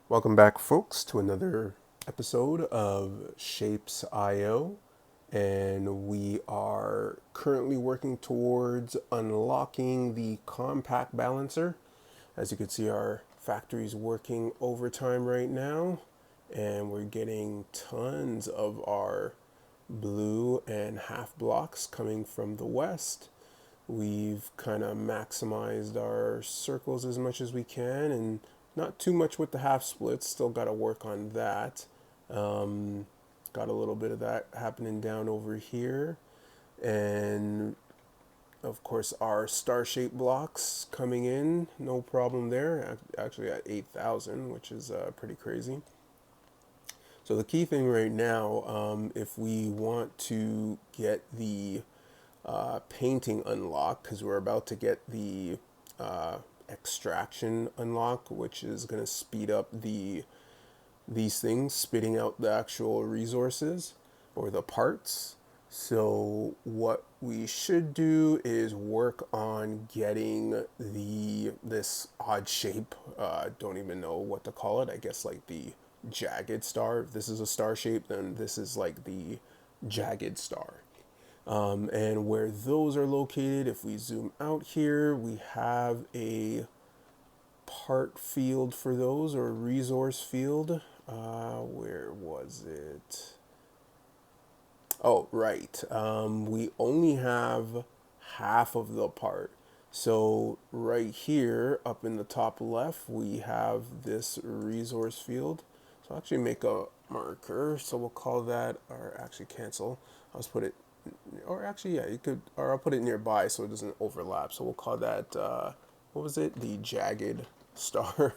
Welcome back, folks, to another episode of Shapes.io. And we are currently working towards unlocking the compact balancer. As you can see, our factory's working overtime right now, and we're getting tons of our blue and half blocks coming from the west. We've kind of maximized our circles as much as we can, and not too much with the half splits. Still got to work on that. Um, got a little bit of that happening down over here. And of course, our star shaped blocks coming in, no problem there. Actually, at 8,000, which is pretty crazy. So, the key thing right now, if we want to get the painting unlock, because we're about to get the extraction unlock, which is going to speed up these things spitting out the actual resources or the parts. So what we should do is work on getting this odd shape. Don't even know what to call it. I guess like the jagged star. If this is a star shape, then this is like the jagged star. And where those are located, if we zoom out here, we have a part field for those, or a resource field. Where was it? Oh, right. We only have half of the part. So right here, up in the top left, we have this resource field. So I'll actually make a marker. So we'll call that, or actually cancel. I'll just put it, or actually, yeah, you could, or I'll put it nearby so it doesn't overlap. So we'll call that, what was it? The jagged star.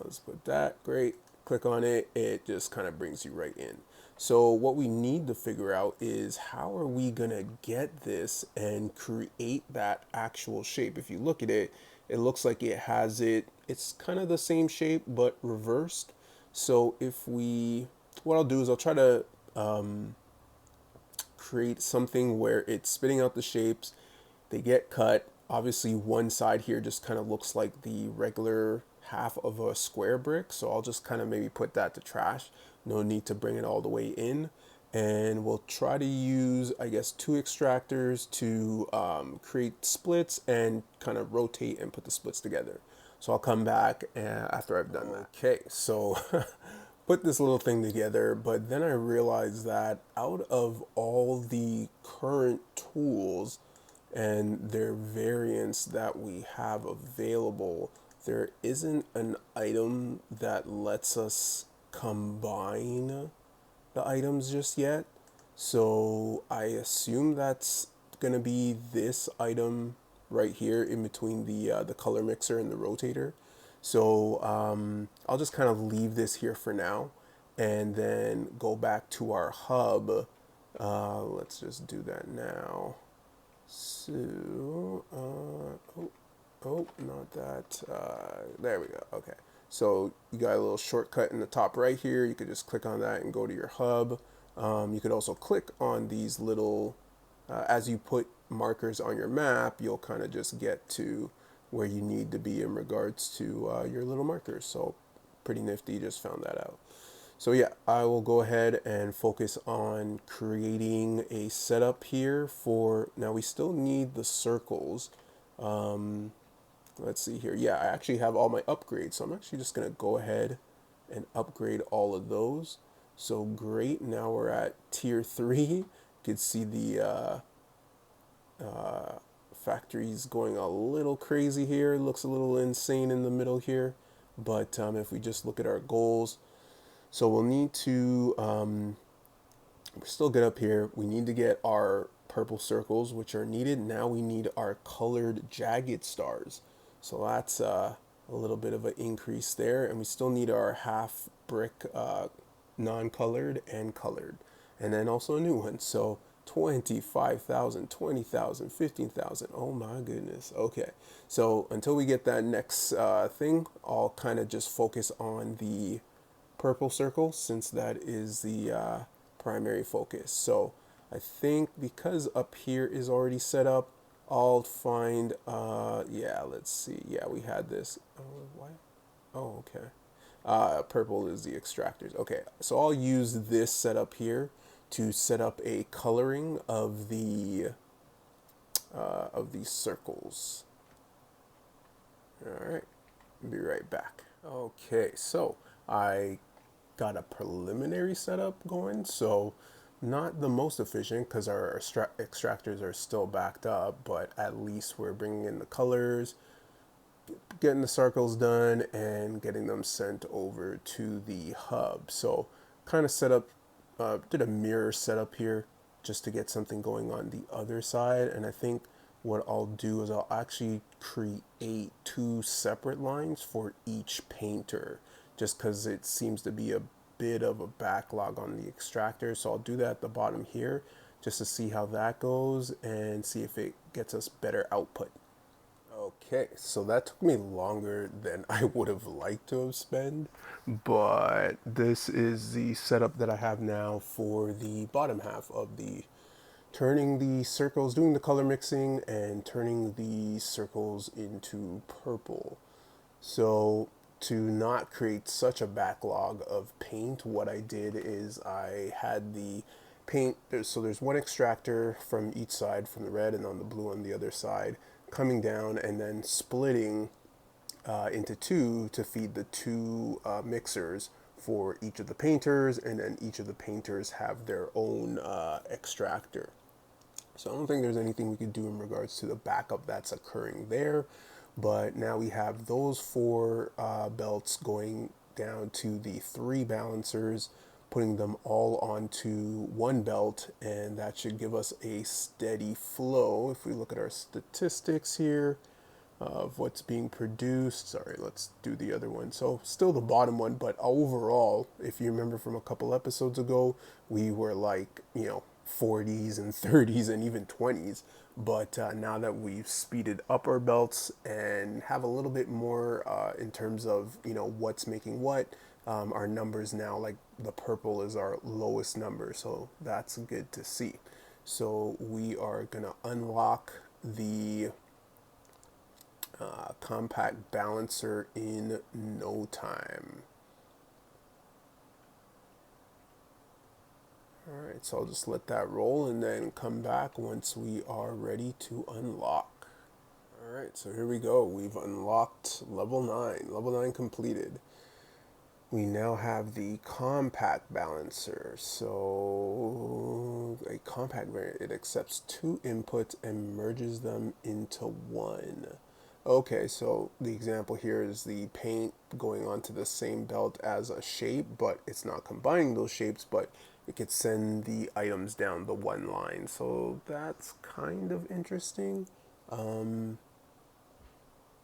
Let's put that. Great. Click on it. It just kind of brings you right in. So what we need to figure out is how are we going to get this and create that actual shape. If you look at it, it looks like it's kind of the same shape but reversed. So what I'll do is I'll try to create something where it's spitting out the shapes, they get cut. Obviously, one side here just kind of looks like the regular half of a square brick, so I'll just kind of maybe put that to trash. No need to bring it all the way in. And we'll try to use, I guess, two extractors to create splits and kind of rotate and put the splits together. So I'll come back after I've done that. Okay, so put this little thing together, but then I realized that out of all the current tools and their variants that we have available, there isn't an item that lets us combine the items just yet. So I assume that's gonna be this item right here in between the color mixer and the rotator. So I'll just kind of leave this here for now, and then go back to our hub. Let's just do that now. So, not that. There we go. Okay. So you got a little shortcut in the top right here. You could just click on that and go to your hub. You could also click on these little, as you put markers on your map, you'll kind of just get to where you need to be in regards to your little markers. So pretty nifty, just found that out. So yeah, I will go ahead and focus on creating a setup here for, now we still need the circles. Um, let's see here. Yeah, I actually have all my upgrades. So I'm actually just going to go ahead and upgrade all of those. So great. Now we're at tier 3. You can see the factory's going a little crazy here. It looks a little insane in the middle here. But if we just look at our goals, so we'll need to, we're still good up here. We need to get our purple circles, which are needed. Now we need our colored jagged stars. So that's a little bit of an increase there. And we still need our half brick non-colored and colored. And then also a new one. So 25,000, 20,000, 15,000. Oh my goodness. Okay. So until we get that next thing, I'll kind of just focus on the purple circle since that is the primary focus. So I think because up here is already set up, I'll find, yeah, let's see. Yeah, we had this. Oh, why? Oh, okay. Purple is the extractors. Okay, so I'll use this setup here to set up a coloring of these circles. All right, be right back. Okay, so I got a preliminary setup going, so not the most efficient because our extractors are still backed up, but at least we're bringing in the colors, getting the circles done, and getting them sent over to the hub. So kind of set up, did a mirror setup here just to get something going on the other side. And I think what I'll do is I'll actually create two separate lines for each painter just because it seems to be a bit of a backlog on the extractor. So I'll do that at the bottom here just to see how that goes and see if it gets us better output. Okay, so that took me longer than I would have liked to have spent, but this is the setup that I have now for the bottom half of the turning the circles, doing the color mixing and turning the circles into purple. So to not create such a backlog of paint, what I did is I had the paint, so there's one extractor from each side, from the red and on the blue on the other side, coming down and then splitting into two to feed the two mixers for each of the painters, and then each of the painters have their own extractor. So I don't think there's anything we could do in regards to the backup that's occurring there. But now we have those four belts going down to the three balancers, putting them all onto one belt, and that should give us a steady flow. If we look at our statistics here of what's being produced, sorry, let's do the other one. So still the bottom one, but overall, if you remember from a couple episodes ago, we were like, 40s and 30s and even 20s. But now that we've speeded up our belts and have a little bit more in terms of, what's making what, our numbers now, like the purple is our lowest number. So that's good to see. So we are going to unlock the compact balancer in no time. Alright, so I'll just let that roll and then come back once we are ready to unlock. Alright, so here we go. We've unlocked level 9. Level 9 completed. We now have the compact balancer. So a compact variant, it accepts two inputs and merges them into one. Okay, so the example here is the paint going onto the same belt as a shape, but it's not combining those shapes, but it could send the items down the one line. So that's kind of interesting.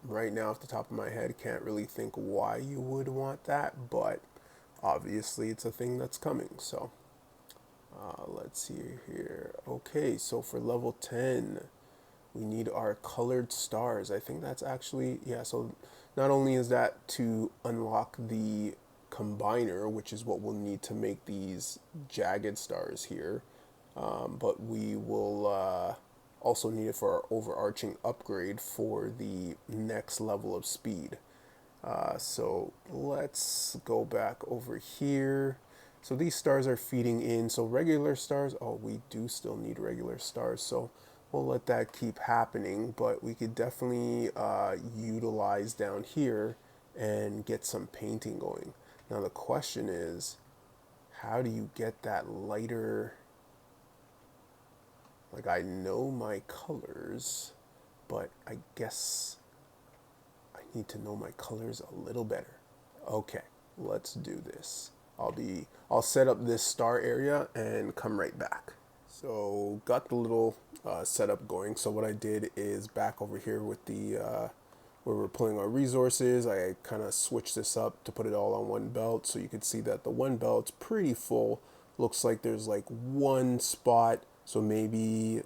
Right now, off the top of my head, can't really think why you would want that, but obviously it's a thing that's coming. So let's see here. Okay, so for level 10, we need our colored stars. I think that's actually, yeah, so not only is that to unlock the combiner, which is what we'll need to make these jagged stars here, but we will also need it for our overarching upgrade for the next level of speed. So let's go back over here. So these stars are feeding in. So regular stars, oh, we do still need regular stars. So we'll let that keep happening, but we could definitely utilize down here and get some painting going. Now the question is, how do you get that lighter? Like, I know my colors, but I guess I need to know my colors a little better. Okay, let's do this. I'll set up this star area and come right back. So got the little setup going. So what I did is back over here with the where we're pulling our resources, I kind of switched this up to put it all on one belt, so you could see that the one belt's pretty full. Looks like there's like one spot, so maybe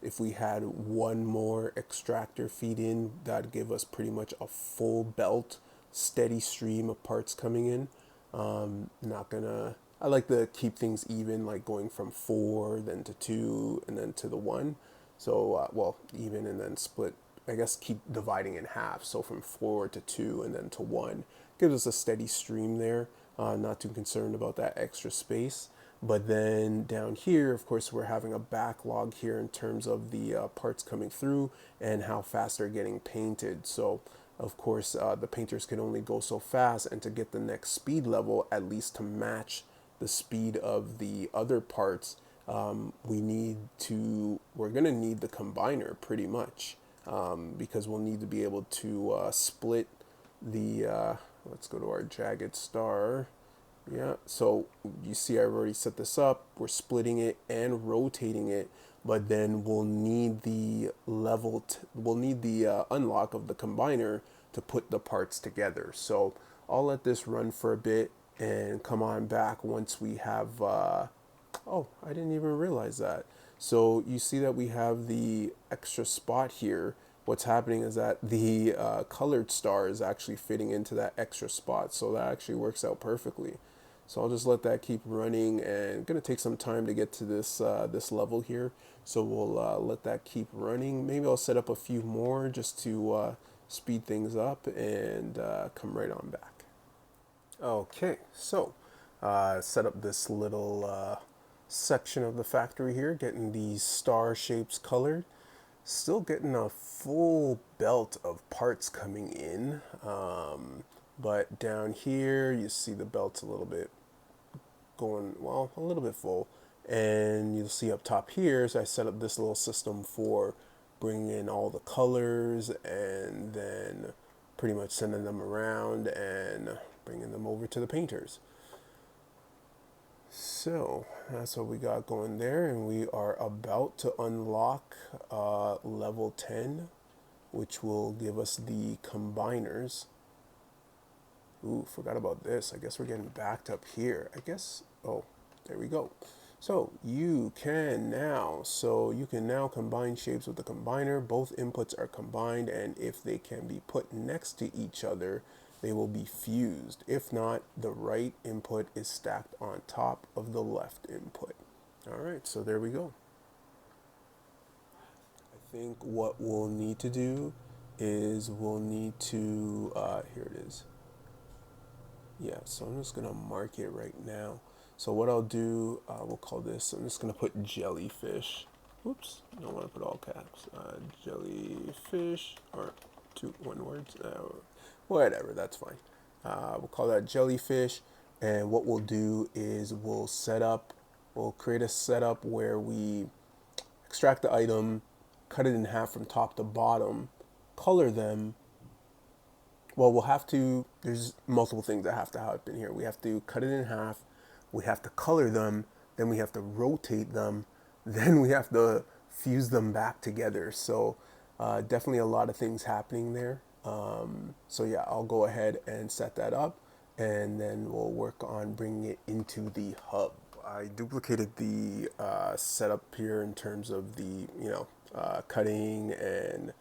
if we had one more extractor feed in, that'd give us pretty much a full belt, steady stream of parts coming in. Not gonna, I like to keep things even, like going from 4, then to 2, and then to the 1. So, well, even and then split, I guess keep dividing in half. So from 4 to 2 and then to 1. gives us a steady stream there. Not too concerned about that extra space. But then down here, of course, we're having a backlog here in terms of the parts coming through and how fast they're getting painted. So, of course, the painters can only go so fast, and to get the next speed level, at least to match the speed of the other parts, we're going to need the combiner pretty much, because we'll need to be able to split the, let's go to our jagged star. Yeah, so you see I've already set this up. We're splitting it and rotating it, but then we'll need the we'll need the unlock of the combiner to put the parts together. So I'll let this run for a bit and come on back once we have, oh, I didn't even realize that. So you see that we have the extra spot here. What's happening is that the colored star is actually fitting into that extra spot. So that actually works out perfectly. So I'll just let that keep running, and gonna take some time to get to this this level here. So we'll let that keep running. Maybe I'll set up a few more just to speed things up, and come right on back. Okay, so set up this little section of the factory here, getting these star shapes colored. Still getting a full belt of parts coming in, but down here you see the belt's a little bit going, well, a little bit full, and you'll see up top here, so I set up this little system for bringing in all the colors and then pretty much sending them around and bringing them over to the painters. So that's what we got going there, and we are about to unlock level 10, which will give us the combiners. Ooh, forgot about this. I guess we're getting backed up here. I guess, oh, there we go. So you can now combine shapes with the combiner. Both inputs are combined, and if they can be put next to each other, they will be fused. If not, the right input is stacked on top of the left input. All right, so there we go. I think what we'll need to do is we'll need to, here it is. Yeah, so I'm just gonna mark it right now. So what I'll do, we'll call this, I'm just gonna put jellyfish. Whoops, don't wanna put all caps. Jellyfish, or one word, whatever, that's fine. We'll call that jellyfish, and what we'll do is we'll create a setup where we extract the item, cut it in half from top to bottom, color them. Well, there's multiple things that have to happen here. We have to cut it in half, we have to color them, then we have to rotate them, then we have to fuse them back together. So definitely a lot of things happening there. So yeah, I'll go ahead and set that up, and then we'll work on bringing it into the hub. I duplicated the setup here in terms of the, cutting and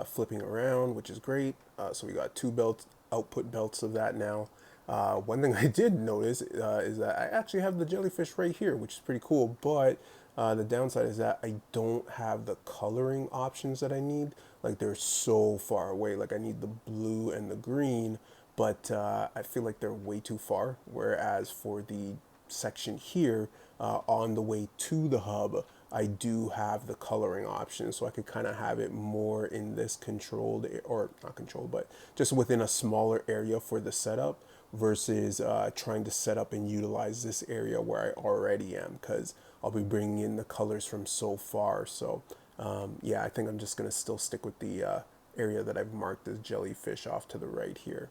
flipping around, which is great. So we got two output belts of that now. One thing I did notice is that I actually have the jellyfish right here, which is pretty cool, but the downside is that I don't have the coloring options that I need. Like, they're so far away. Like, I need the blue and the green, but I feel like they're way too far. Whereas for the section here, on the way to the hub, I do have the coloring option, so I could kind of have it more in this controlled, or not controlled, but just within a smaller area for the setup, versus trying to set up and utilize this area where I already am, because I'll be bringing in the colors from so far. So yeah, I think I'm just going to still stick with the area that I've marked as jellyfish off to the right here.